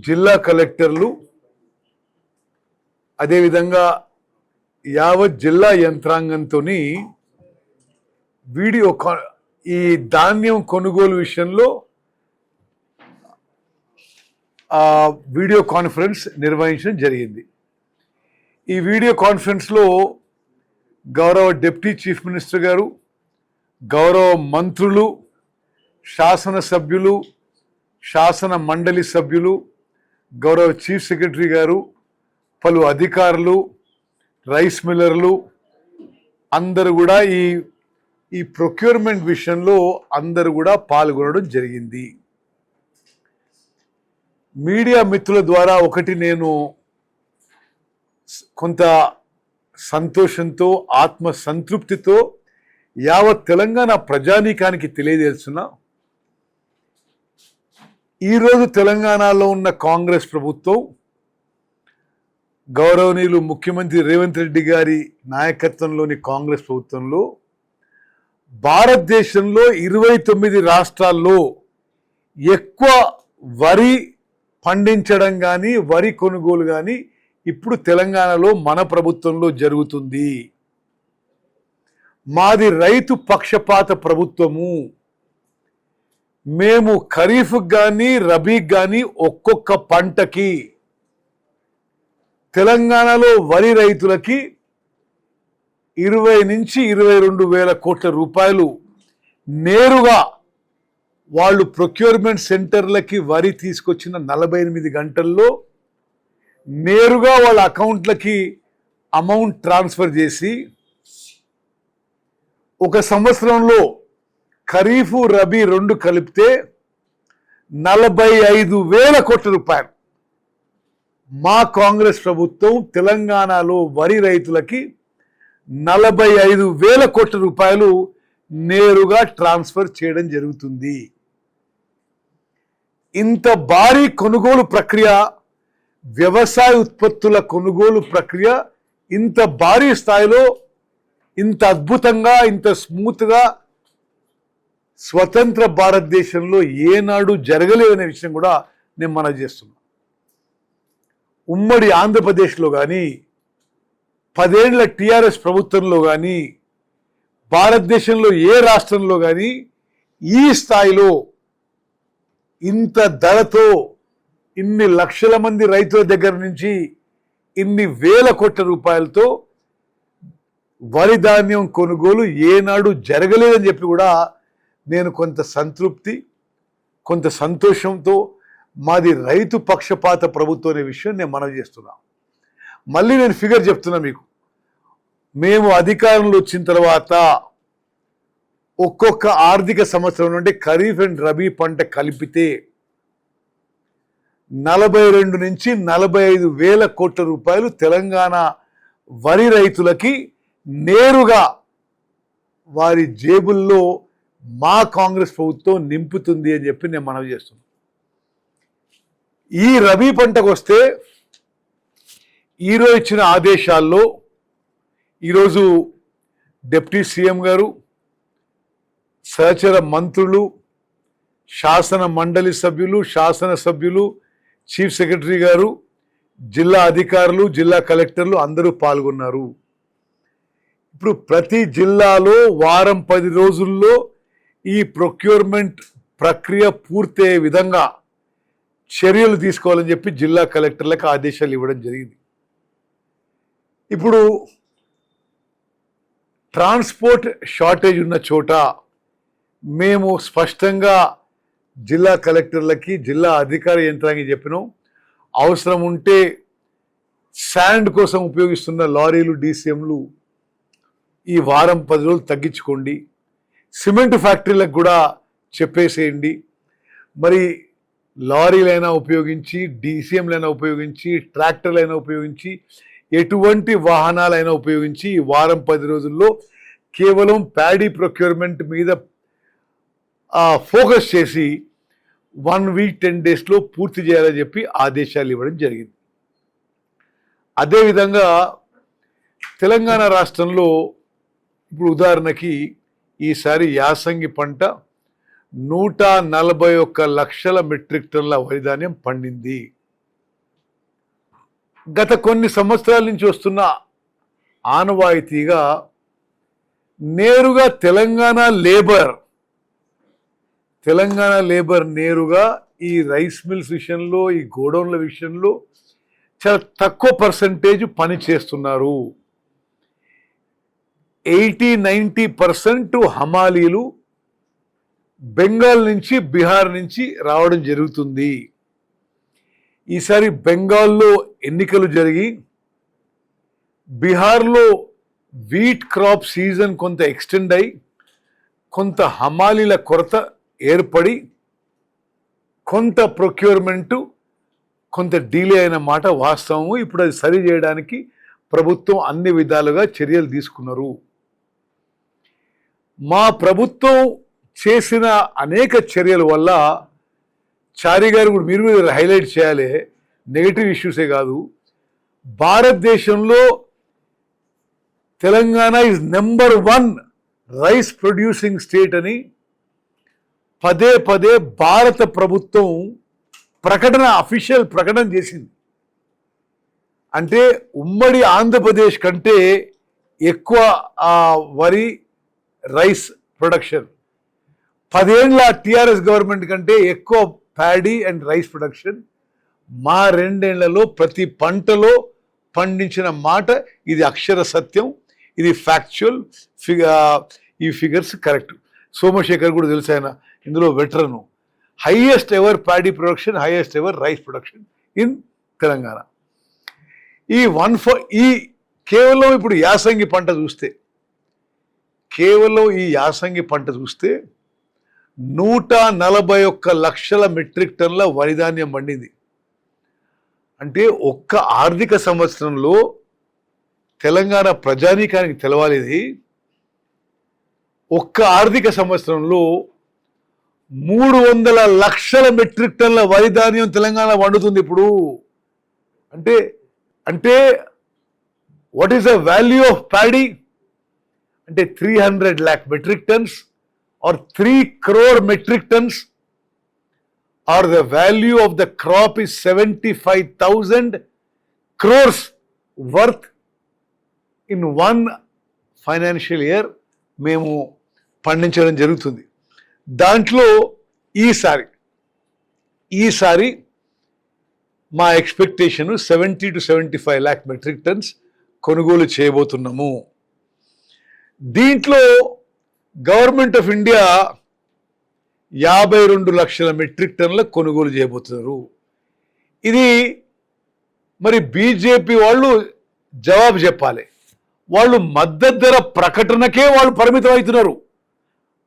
జిల్లా కలెక్టర్లు అదేవిధంగా యావత్ జిల్లా యంత్రాంగంతో ఈ ధాన్యం కొనుగోలు విషయంలో వీడియో కాన్ఫరెన్స్ నిర్వహించడం జరిగింది. ఈ వీడియో కాన్ఫరెన్స్లో గౌరవ డిప్యూటీ చీఫ్ మినిస్టర్ గారు, గౌరవ మంత్రులు, శాసనసభ్యులు, శాసన మండలి సభ్యులు, గౌరవ చీఫ్ సెక్రటరీ గారు, పలు అధికారులు, రైస్ మిల్లర్లు అందరూ కూడా ఈ ప్రొక్యూర్మెంట్ విషయంలో అందరూ కూడా పాల్గొనడం జరిగింది. మీడియా మిత్రుల ద్వారా ఒకటి నేను కొంత సంతోషంతో ఆత్మ సంతృప్తితో యావత్ తెలంగాణ ప్రజానీకానికి తెలియజేస్తున్నా, ఈరోజు తెలంగాణలో ఉన్న కాంగ్రెస్ ప్రభుత్వం గౌరవనీయులు ముఖ్యమంత్రి రేవంత్ రెడ్డి గారి నాయకత్వంలోని కాంగ్రెస్ ప్రభుత్వంలో భారతదేశంలో 29 రాష్ట్రాల్లో ఎక్కువ వరి పండించడం కానీ వరి కొనుగోలు కానీ ఇప్పుడు తెలంగాణలో మన ప్రభుత్వంలో జరుగుతుంది. మాది రైతు పక్షపాత ప్రభుత్వము. మేము ఖరీఫ్కి కానీ రబీకి కానీ ఒక్కొక్క పంటకి తెలంగాణలో వరి రైతులకి 20 నుంచి 22 వేల కోట్ల రూపాయలు నేరుగా వాళ్ళు ప్రొక్యూర్మెంట్ సెంటర్లకి వరి తీసుకొచ్చిన 48 గంటల్లో నేరుగా వాళ్ళ అకౌంట్లకి అమౌంట్ ట్రాన్స్ఫర్ చేసి ఒక సంవత్సరంలో ఖరీఫ్ రబీ 2 కలిపితే 45 వేల కోట్ల రూపాయలు మా కాంగ్రెస్ ప్రభుత్వం తెలంగాణలో వరి రైతులకి 45 వేల కోట్ల రూపాయలు నేరుగా ట్రాన్స్ఫర్ చేయడం జరుగుతుంది. ఇంత భారీ కొనుగోలు ప్రక్రియ, వ్యవసాయ ఉత్పత్తుల కొనుగోలు ప్రక్రియ ఇంత భారీ స్థాయిలో, ఇంత అద్భుతంగా, ఇంత స్మూత్గా స్వతంత్ర భారతదేశంలో ఏనాడు జరగలేదనే విషయం కూడా నేను మనవి చేస్తున్నా. ఉమ్మడి ఆంధ్రప్రదేశ్లో కానీ 10 ఏళ్ల టీఆర్ఎస్ ప్రభుత్వంలో కానీ భారతదేశంలో ఏ రాష్ట్రంలో కానీ ఈ స్థాయిలో ఇంత ధరతో ఇన్ని లక్షల మంది రైతుల దగ్గర నుంచి ఇన్ని వేల కోట్ల రూపాయలతో వరి ధాన్యం కొనుగోలు ఏనాడు జరగలేదని చెప్పి కూడా నేను కొంత సంతృప్తి, కొంత సంతోషంతో మాది రైతు పక్షపాత ప్రభుత్వం అనే విషయం నేను మనవి చేస్తున్నా. మళ్ళీ నేను ఫిగర్ చెప్తున్నా మీకు. మేము అధికారంలో వచ్చిన తర్వాత ఒక్కొక్క ఆర్థిక సంవత్సరం నుండి ఖరీఫ్ అండ్ రబీ పంట కలిపితే 42 నుంచి 45 వేల కోట్ల రూపాయలు తెలంగాణ వరి రైతులకి నేరుగా వారి జేబుల్లో మా కాంగ్రెస్ ప్రభుత్వం నింపుతుంది అని చెప్పి నేను మనవి చేస్తున్నాను. ఈ రబీ పంటకు వస్తే ఈరోజు ఇచ్చిన ఆదేశాల్లో ఈరోజు డిప్యూటీ సీఎం గారు, సహచర మంత్రులు, శాసన మండలి సభ్యులు, శాసనసభ్యులు, చీఫ్ సెక్రటరీ గారు, జిల్లా అధికారులు, జిల్లా కలెక్టర్లు అందరూ పాల్గొన్నారు. ఇప్పుడు ప్రతి జిల్లాలో వారం 10 రోజుల్లో ఈ ప్రొక్యూర్మెంట్ ప్రక్రియ పూర్తయ్యే విధంగా చర్యలు తీసుకోవాలని చెప్పి జిల్లా కలెక్టర్లకు ఆదేశాలు ఇవ్వడం జరిగింది. ఇప్పుడు ట్రాన్స్పోర్ట్ షార్టేజ్ ఉన్న చోట మేము స్పష్టంగా జిల్లా కలెక్టర్లకి, జిల్లా అధికార యంత్రాంగం చెప్పినాం, అవసరం ఉంటే శాండ్ కోసం ఉపయోగిస్తున్న లారీలు, డీసీఎంలు ఈ వారం 10 రోజులు తగ్గించుకోండి. సిమెంట్ ఫ్యాక్టరీలకు కూడా చెప్పేసేయండి. మరి లారీలైనా ఉపయోగించి, డీసీఎంలైనా ఉపయోగించి, ట్రాక్టర్లైనా ఉపయోగించి, ఎటువంటి వాహనాలైనా ఉపయోగించి ఈ వారం 10 రోజుల్లో కేవలం ప్యాడీ ప్రొక్యూర్మెంట్ మీద ఫోకస్ చేసి 1 వీక్ 10 డేస్లో పూర్తి చేయాలని చెప్పి ఆదేశాలు ఇవ్వడం జరిగింది. అదేవిధంగా తెలంగాణ రాష్ట్రంలో ఇప్పుడు ఉదాహరణకి ఈసారి యాసంగి పంట 141 లక్షల మెట్రిక్ టన్నుల వరి ధాన్యం పండింది. గత కొన్ని సంవత్సరాల నుంచి వస్తున్న ఆనవాయితీగా నేరుగా తెలంగాణ లేబర్ నేరుగా ఈ రైస్ మిల్స్ విషయంలో, ఈ గోడౌన్ల విషయంలో చాలా తక్కువ పర్సంటేజ్ పని చేస్తున్నారు. 80-90% హమాలీలు బెంగాల్ నుంచి, బీహార్ నుంచి రావడం జరుగుతుంది. ఈసారి బెంగాల్లో ఎన్నికలు జరిగి బీహార్లో వీట్ క్రాప్ సీజన్ కొంత ఎక్స్టెండ్ అయి కొంత హమాలీల కొరత ఏర్పడి కొంత ప్రొక్యూర్మెంటు కొంత డిలే అయిన మాట వాస్తవము. ఇప్పుడు అది సరి చేయడానికి ప్రభుత్వం అన్ని విధాలుగా చర్యలు తీసుకున్నారు. మా ప్రభుత్వం చేసిన అనేక చర్యల వల్ల చారి గారు కూడా మీరు హైలైట్ చేయాలి, నెగటివ్ ఇష్యూసే కాదు. భారతదేశంలో Telangana is number 1 rice producing state అని పదే పదే భారత ప్రభుత్వం అఫీషియల్ ప్రకటన చేసింది. అంటే ఉమ్మడి ఆంధ్రప్రదేశ్ కంటే ఎక్కువ వరి రైస్ ప్రొడక్షన్, 10 ఏళ్ల టిఆర్ఎస్ గవర్నమెంట్ కంటే ఎక్కువ ప్యాడీ అండ్ రైస్ ప్రొడక్షన్. మా 2 ఏళ్లలో ప్రతి పంటలో పండించిన మాట ఇది అక్షర సత్యం, ఇది ఫ్యాక్చువల్ ఈ ఫిగర్స్ కరెక్ట్. సోమశేఖర్ కూడా తెలుసు, ఆయన ఇందులో veteran. Highest ever paddy production, highest ever rice production in Telangana. ఈ కేవలం ఇప్పుడు యాసంగి పంట చూస్తే, కేవలం ఈ యాసంగి పంట చూస్తే 141 లక్షల మెట్రిక్ టన్నుల వరిధాన్యం పండింది. అంటే ఒక్క ఆర్థిక సంవత్సరంలో తెలంగాణ ప్రజానీకానికి తెలవాలి, ఇది ఒక్క ఆర్థిక సంవత్సరంలో 300 లక్షల మెట్రిక్ టన్నుల వరిధాన్యం తెలంగాణ వండుతుంది ఇప్పుడు. అంటే what is the value of paddy? అంటే 300 lakh metric turns or 3 crore metric tons, or the value of the crop is 75,000 crores worth in 1 financial year మేము పండించడం జరుగుతుంది. దాంట్లో ఈసారి మా expectation 70 to 75 lakh metric turns కొనుగోలు చేయబోతున్నాము. దీంట్లో గవర్నమెంట్ ఆఫ్ ఇండియా 52 లక్షల మెట్రిక్ టన్నుల కొనుగోలు చేయబోతున్నారు. ఇది మరి బీజేపీ వాళ్ళు జవాబు చెప్పాలి. వాళ్ళు మద్దతు ధర ప్రకటనకే వాళ్ళు పరిమితం అవుతున్నారు.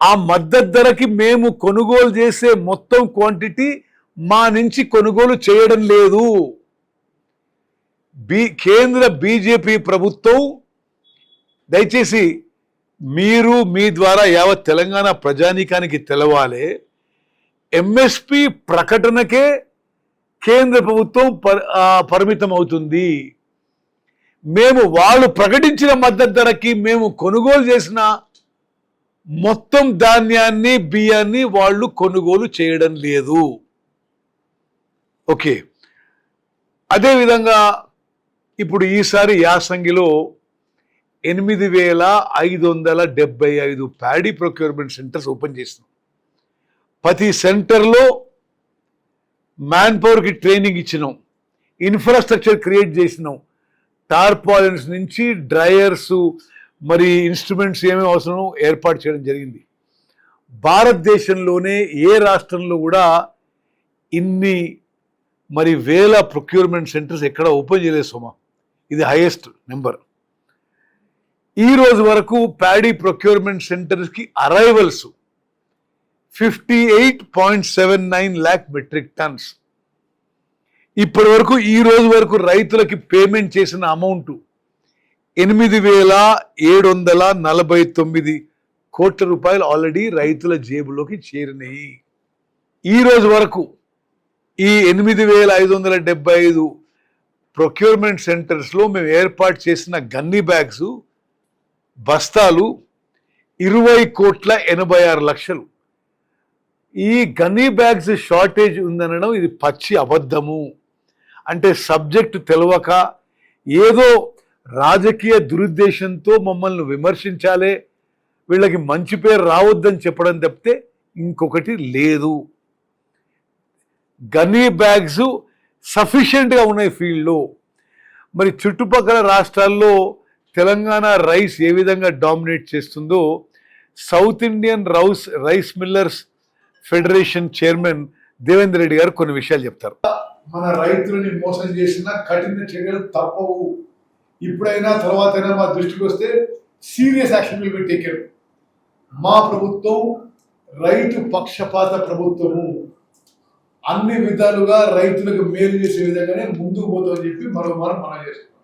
ఆ మద్దతు ధరకి మేము కొనుగోలు చేసే మొత్తం క్వాంటిటీ మా నుంచి కొనుగోలు చేయడం లేదు. కేంద్ర బీజేపీ ప్రభుత్వం దయచేసి మీరు మీ ద్వారా యావత్ తెలంగాణ ప్రజానీకానికి తెలవాలి, ఎంఎస్పి ప్రకటనకే కేంద్ర ప్రభుత్వం పరిమితం అవుతుంది. మేము వాళ్ళు ప్రకటించిన మద్దతు ధరకి మేము కొనుగోలు చేసిన మొత్తం ధాన్యాన్ని, బియ్యాన్ని వాళ్ళు కొనుగోలు చేయడం లేదు. ఓకే, అదేవిధంగా ఇప్పుడు ఈసారి యాసంగిలో 8,575 ప్యాడీ ప్రొక్యూర్మెంట్ సెంటర్స్ ఓపెన్ చేసినాం. ప్రతి సెంటర్లో మ్యాన్ పవర్కి ట్రైనింగ్ ఇచ్చినాం, ఇన్ఫ్రాస్ట్రక్చర్ క్రియేట్ చేసినాం. టార్పాలిన్స్ నుంచి డ్రైయర్స్, మరి ఇన్స్ట్రుమెంట్స్ ఏమేమి అవసరమో ఏర్పాటు చేయడం జరిగింది. భారతదేశంలోనే ఏ రాష్ట్రంలో కూడా ఇన్ని మరి వేల ప్రొక్యూర్మెంట్ సెంటర్స్ ఎక్కడ ఓపెన్ చేయలేదు సోమా. ఇది హైయెస్ట్ నెంబర్. ఈ రోజు వరకు ప్యాడీ ప్రొక్యూర్మెంట్ సెంటర్స్కి అరైవల్స్ 58.79 lakh మెట్రిక్ టన్స్. ఇప్పటి వరకు ఈ రోజు వరకు రైతులకి పేమెంట్ చేసిన అమౌంట్ 8,749 కోట్ల రూపాయలు ఆల్రెడీ రైతుల జేబులోకి చేరినాయి. ఈ రోజు వరకు ఈ 8,575 ప్రొక్యూర్మెంట్ సెంటర్స్లో మేము ఏర్పాటు చేసిన గన్నీ బ్యాగ్స్, బస్తాలు 20,86,00,000. ఈ గన్నీ బ్యాగ్స్ షార్టేజ్ ఉందనడం ఇది పచ్చి అబద్ధము. అంటే సబ్జెక్టు తెలవక ఏదో రాజకీయ దురుద్దేశంతో మమ్మల్ని విమర్శించాలే, వీళ్ళకి మంచి పేరు రావద్దని చెప్పడం తప్పితే ఇంకొకటి లేదు. గనీ బ్యాగ్స్ సఫిషియెంట్గా ఉన్నాయి ఫీల్డ్లో. మరి చుట్టుపక్కల రాష్ట్రాల్లో తెలంగాణ రైస్ ఏ విధంగా డామినేట్ చేస్తుందో south Indian rice millers federation chairman Devender Reddy గారు కొన్ని విషయాలు చెప్తారు. మన రైతులని మోసం చేసిన కఠిన చర్యలు తప్పవు. ఇప్పుడైనా తర్వాతైనా మా దృష్టికి వస్తే serious action will be taken. మా ప్రభుత్వం రైతు పక్షపాత ప్రభుత్వము. అన్ని విధాలుగా రైతులకు మేలు చేసే విధంగానే ముందుకు పోతామని చెప్పి మనం చేస్తున్నాం.